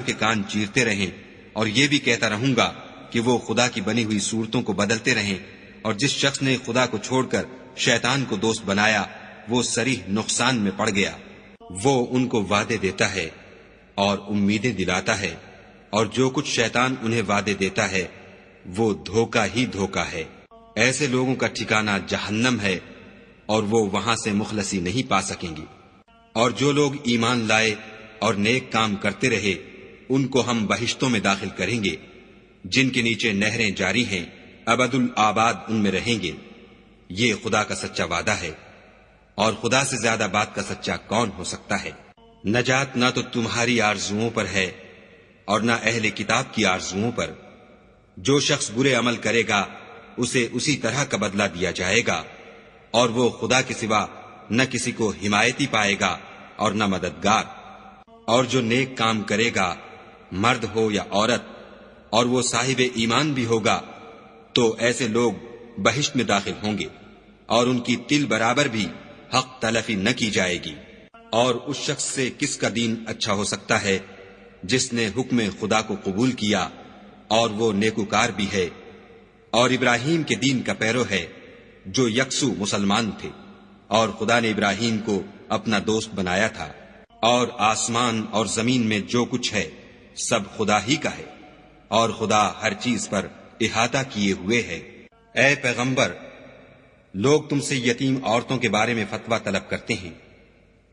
کے کان چیرتے رہیں، اور یہ بھی کہتا رہوں گا کہ وہ خدا کی بنی ہوئی صورتوں کو بدلتے رہیں، اور جس شخص نے خدا کو چھوڑ کر شیطان کو دوست بنایا وہ صریح نقصان میں پڑ گیا۔ وہ ان کو وعدے دیتا ہے اور امیدیں دلاتا ہے، اور جو کچھ شیطان انہیں وعدے دیتا ہے وہ دھوکہ ہی دھوکہ ہے۔ ایسے لوگوں کا ٹھکانہ جہنم ہے، اور وہ وہاں سے مخلصی نہیں پا سکیں گے۔ اور جو لوگ ایمان لائے اور نیک کام کرتے رہے ان کو ہم بہشتوں میں داخل کریں گے، جن کے نیچے نہریں جاری ہیں، ابد الآباد ان میں رہیں گے۔ یہ خدا کا سچا وعدہ ہے، اور خدا سے زیادہ بات کا سچا کون ہو سکتا ہے؟ نجات نہ تو تمہاری آرزوؤں پر ہے اور نہ اہل کتاب کی آرزوؤں پر۔ جو شخص برے عمل کرے گا اسے اسی طرح کا بدلہ دیا جائے گا، اور وہ خدا کے سوا نہ کسی کو حمایتی پائے گا اور نہ مددگار۔ اور جو نیک کام کرے گا، مرد ہو یا عورت، اور وہ صاحب ایمان بھی ہوگا، تو ایسے لوگ بہشت میں داخل ہوں گے، اور ان کی تل برابر بھی حق تلفی نہ کی جائے گی۔ اور اس شخص سے کس کا دین اچھا ہو سکتا ہے جس نے حکم خدا کو قبول کیا اور وہ نیکوکار بھی ہے، اور ابراہیم کے دین کا پیرو ہے جو یکسو مسلمان تھے، اور خدا نے ابراہیم کو اپنا دوست بنایا تھا۔ اور آسمان اور زمین میں جو کچھ ہے سب خدا ہی کا ہے، اور خدا ہر چیز پر احاطہ کیے ہوئے ہے۔ اے پیغمبر، لوگ تم سے یتیم عورتوں کے بارے میں فتویٰ طلب کرتے ہیں،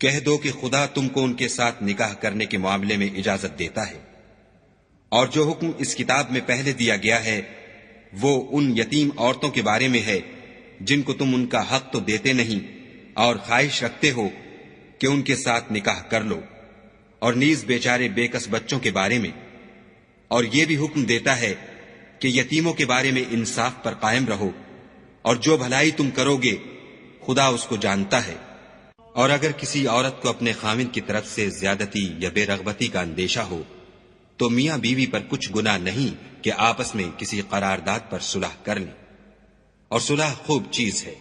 کہہ دو کہ خدا تم کو ان کے ساتھ نکاح کرنے کے معاملے میں اجازت دیتا ہے، اور جو حکم اس کتاب میں پہلے دیا گیا ہے وہ ان یتیم عورتوں کے بارے میں ہے جن کو تم ان کا حق تو دیتے نہیں اور خواہش رکھتے ہو کہ ان کے ساتھ نکاح کر لو، اور نیز بیچارے بے کس بچوں کے بارے میں۔ اور یہ بھی حکم دیتا ہے کہ یتیموں کے بارے میں انصاف پر قائم رہو، اور جو بھلائی تم کرو گے خدا اس کو جانتا ہے۔ اور اگر کسی عورت کو اپنے خاوند کی طرف سے زیادتی یا بے رغبتی کا اندیشہ ہو تو میاں بیوی پر کچھ گناہ نہیں کہ آپس میں کسی قرارداد پر صلح کر لیں، اور صلح خوب چیز ہے،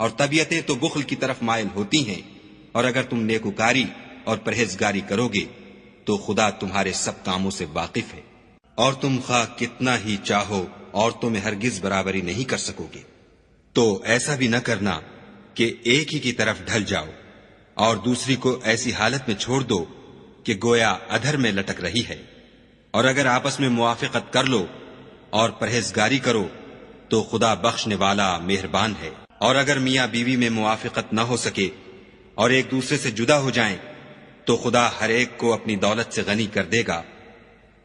اور طبیعتیں تو بخل کی طرف مائل ہوتی ہیں، اور اگر تم نیکوکاری اور پرہیزگاری کرو گے تو خدا تمہارے سب کاموں سے واقف ہے۔ اور تم خواہ کتنا ہی چاہو عورتوں میں ہرگز برابری نہیں کر سکو گے، تو ایسا بھی نہ کرنا کہ ایک ہی کی طرف ڈھل جاؤ اور دوسری کو ایسی حالت میں چھوڑ دو کہ گویا ادھر میں لٹک رہی ہے۔ اور اگر آپس میں موافقت کر لو اور پرہیزگاری کرو تو خدا بخشنے والا مہربان ہے۔ اور اگر میاں بیوی میں موافقت نہ ہو سکے اور ایک دوسرے سے جدا ہو جائیں تو خدا ہر ایک کو اپنی دولت سے غنی کر دے گا،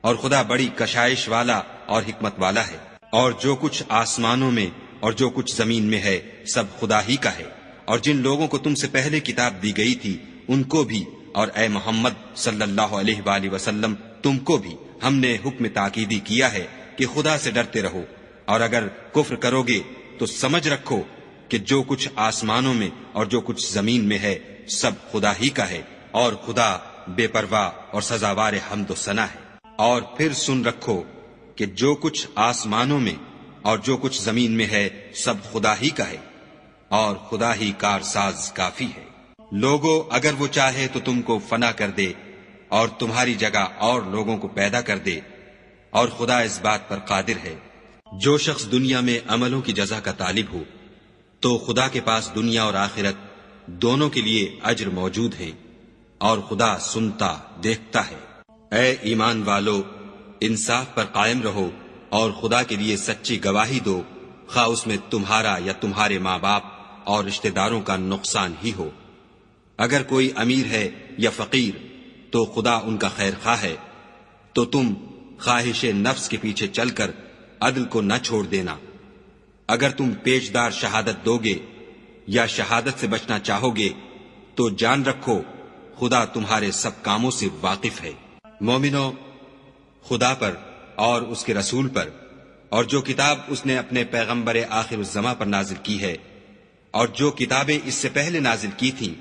اور خدا بڑی کشائش والا اور حکمت والا ہے۔ اور جو کچھ آسمانوں میں اور جو کچھ زمین میں ہے سب خدا ہی کا ہے۔ اور جن لوگوں کو تم سے پہلے کتاب دی گئی تھی ان کو بھی، اور اے محمد صلی اللہ علیہ وآلہ وسلم تم کو بھی ہم نے حکم تاکیدی کیا ہے کہ خدا سے ڈرتے رہو، اور اگر کفر کرو گے تو سمجھ رکھو کہ جو کچھ آسمانوں میں اور جو کچھ زمین میں ہے سب خدا ہی کا ہے، اور خدا بے پرواہ اور سزاوار حمد و ثنا ہے۔ اور پھر سن رکھو کہ جو کچھ آسمانوں میں اور جو کچھ زمین میں ہے سب خدا ہی کا ہے، اور خدا ہی کارساز کافی ہے۔ لوگو اگر وہ چاہے تو تم کو فنا کر دے اور تمہاری جگہ اور لوگوں کو پیدا کر دے، اور خدا اس بات پر قادر ہے۔ جو شخص دنیا میں عملوں کی جزا کا طالب ہو تو خدا کے پاس دنیا اور آخرت دونوں کے لیے اجر موجود ہے، اور خدا سنتا دیکھتا ہے۔ اے ایمان والو، انصاف پر قائم رہو اور خدا کے لیے سچی گواہی دو، خواہ اس میں تمہارا یا تمہارے ماں باپ اور رشتہ داروں کا نقصان ہی ہو۔ اگر کوئی امیر ہے یا فقیر تو خدا ان کا خیر خواہ ہے، تو تم خواہش نفس کے پیچھے چل کر عدل کو نہ چھوڑ دینا۔ اگر تم پیشدار شہادت دو گے یا شہادت سے بچنا چاہو گے تو جان رکھو خدا تمہارے سب کاموں سے واقف ہے۔ مومنو، خدا پر اور اس کے رسول پر اور جو کتاب اس نے اپنے پیغمبر آخر الزماں پر نازل کی ہے اور جو کتابیں اس سے پہلے نازل کی تھیں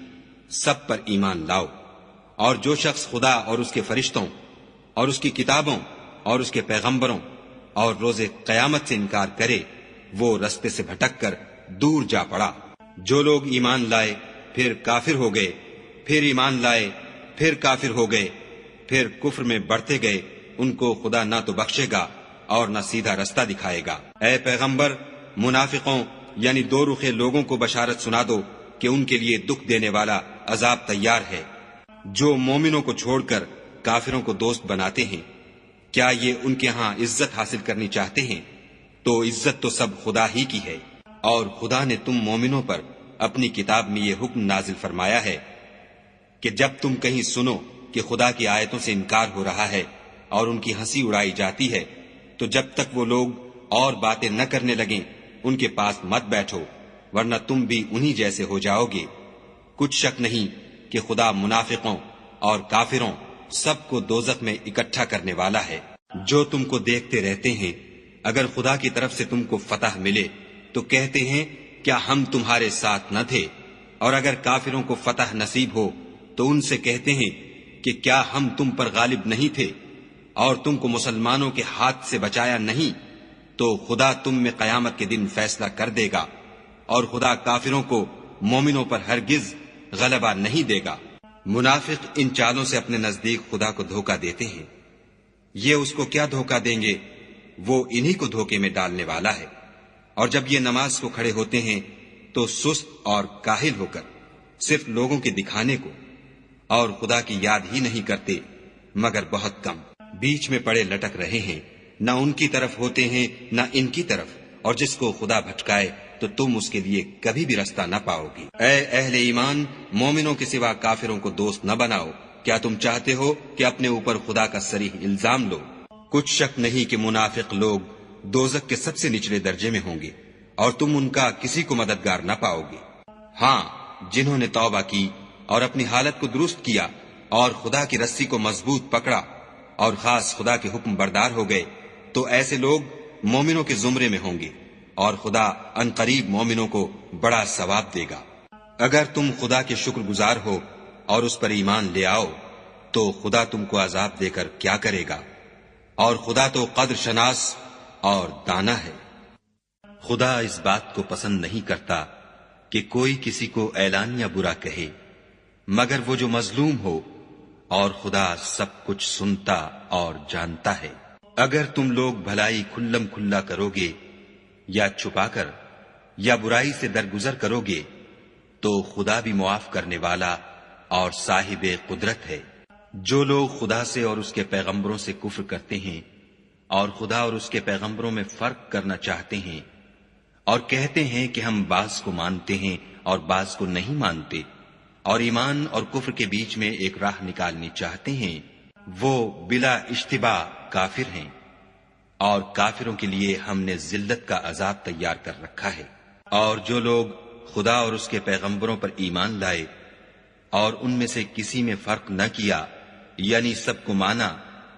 سب پر ایمان لاؤ۔ اور جو شخص خدا اور اس کے فرشتوں اور اس کی کتابوں اور اس کے پیغمبروں اور روز قیامت سے انکار کرے وہ رستے سے بھٹک کر دور جا پڑا۔ جو لوگ ایمان لائے پھر کافر ہو گئے، پھر ایمان لائے پھر کافر ہو گئے، پھر کفر میں بڑھتے گئے ان کو خدا نہ تو بخشے گا اور نہ سیدھا رستہ دکھائے گا۔ اے پیغمبر، منافقوں یعنی دو رخے لوگوں کو بشارت سنا دو کہ ان کے لیے دکھ دینے والا عذاب تیار ہے، جو مومنوں کو چھوڑ کر کافروں کو دوست بناتے ہیں۔ کیا یہ ان کے ہاں عزت حاصل کرنی چاہتے ہیں؟ تو عزت تو سب خدا ہی کی ہے، اور خدا نے تم مومنوں پر اپنی کتاب میں یہ حکم نازل فرمایا ہے کہ جب تم کہیں سنو کہ خدا کی آیتوں سے انکار ہو رہا ہے اور ان کی ہنسی اڑائی جاتی ہے، تو جب تک وہ لوگ اور باتیں نہ کرنے لگیں ان کے پاس مت بیٹھو، ورنہ تم بھی انہی جیسے ہو جاؤ گے۔ کچھ شک نہیں کہ خدا منافقوں اور کافروں سب کو دوزخ میں اکٹھا کرنے والا ہے۔ جو تم کو دیکھتے رہتے ہیں، اگر خدا کی طرف سے تم کو فتح ملے تو کہتے ہیں کیا ہم تمہارے ساتھ نہ تھے، اور اگر کافروں کو فتح نصیب ہو تو ان سے کہتے ہیں کہ کیا ہم تم پر غالب نہیں تھے اور تم کو مسلمانوں کے ہاتھ سے بچایا نہیں، تو خدا تم میں قیامت کے دن فیصلہ کر دے گا، اور خدا کافروں کو مومنوں پر ہرگز غلبہ نہیں دے گا۔ منافق ان چالوں سے اپنے نزدیک خدا کو دھوکہ دیتے ہیں۔ یہ اس کو کیا دھوکہ دیں گے؟ وہ انہی کو دھوکے میں ڈالنے والا ہے۔ اور جب یہ نماز کو کھڑے ہوتے ہیں تو سست اور کاہل ہو کر صرف لوگوں کے دکھانے کو اور خدا کی یاد ہی نہیں کرتے مگر بہت کم، بیچ میں پڑے لٹک رہے ہیں، نہ ان کی طرف ہوتے ہیں نہ ان کی طرف، اور جس کو خدا بھٹکائے تو تم اس کے لیے کبھی بھی رستہ نہ پاؤ گی۔ اے اہل ایمان، مومنوں کے سوا کافروں کو دوست نہ بناؤ۔ کیا تم چاہتے ہو کہ اپنے اوپر خدا کا صریح الزام لو؟ کچھ شک نہیں کہ منافق لوگ دوزخ کے سب سے نچلے درجے میں ہوں گے، اور تم ان کا کسی کو مددگار نہ پاؤ گے۔ ہاں، جنہوں نے توبہ کی اور اپنی حالت کو درست کیا اور خدا کی رسی کو مضبوط پکڑا اور خاص خدا کے حکم بردار ہو گئے، تو ایسے لوگ مومنوں کے زمرے میں ہوں گے، اور خدا ان قریب مومنوں کو بڑا ثواب دے گا۔ اگر تم خدا کے شکر گزار ہو اور اس پر ایمان لے آؤ تو خدا تم کو عذاب دے کر کیا کرے گا، اور خدا تو قدر شناس اور دانا ہے۔ خدا اس بات کو پسند نہیں کرتا کہ کوئی کسی کو اعلانیہ برا کہے مگر وہ جو مظلوم ہو، اور خدا سب کچھ سنتا اور جانتا ہے۔ اگر تم لوگ بھلائی کھلم کھلا کرو گے یا چھپا کر یا برائی سے درگزر کرو گے تو خدا بھی معاف کرنے والا اور صاحب قدرت ہے۔ جو لوگ خدا سے اور اس کے پیغمبروں سے کفر کرتے ہیں اور خدا اور اس کے پیغمبروں میں فرق کرنا چاہتے ہیں اور کہتے ہیں کہ ہم بعض کو مانتے ہیں اور بعض کو نہیں مانتے، اور ایمان اور کفر کے بیچ میں ایک راہ نکالنی چاہتے ہیں، وہ بلا اشتباہ کافر ہیں، اور کافروں کے لیے ہم نے ذلت کا عذاب تیار کر رکھا ہے۔ اور جو لوگ خدا اور اس کے پیغمبروں پر ایمان لائے اور ان میں سے کسی میں فرق نہ کیا، یعنی سب کو مانا،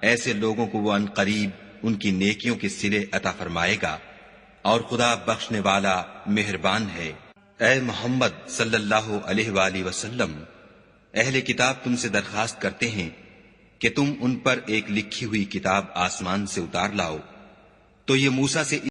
ایسے لوگوں کو وہ ان قریب ان کی نیکیوں کے صلے عطا فرمائے گا، اور خدا بخشنے والا مہربان ہے۔ اے محمد صلی اللہ علیہ وآلہ وسلم، اہل کتاب تم سے درخواست کرتے ہیں کہ تم ان پر ایک لکھی ہوئی کتاب آسمان سے اتار لاؤ، تو یہ موسیٰ سے